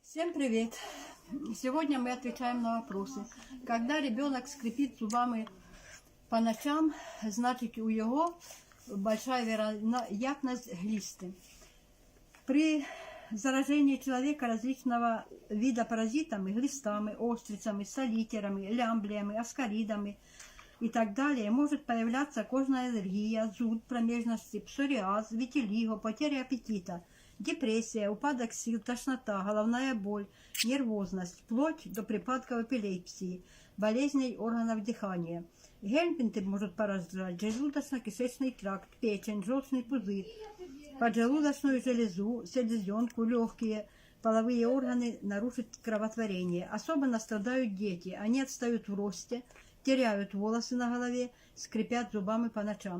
Всем привет! Сегодня мы отвечаем на вопросы. Когда ребенок скрипит зубами по ночам, значит у него большая вероятность глисты. При заражении человека различного вида паразитами, глистами, острицами, солитерами, лямблиями, аскаридами и так далее может появляться кожная аллергия, зуд промежности, псориаз, витилиго, потеря аппетита, депрессия, упадок сил, тошнота, головная боль, нервозность, вплоть до припадков эпилепсии, болезней органов дыхания. Гельминты может поражать желудочно-кишечный тракт, печень, желчный пузырь, поджелудочную железу, селезенку, легкие, половые органы, нарушить кроветворение. Особенно страдают дети. Они отстают в росте, теряют волосы на голове, скрипят зубами по ночам.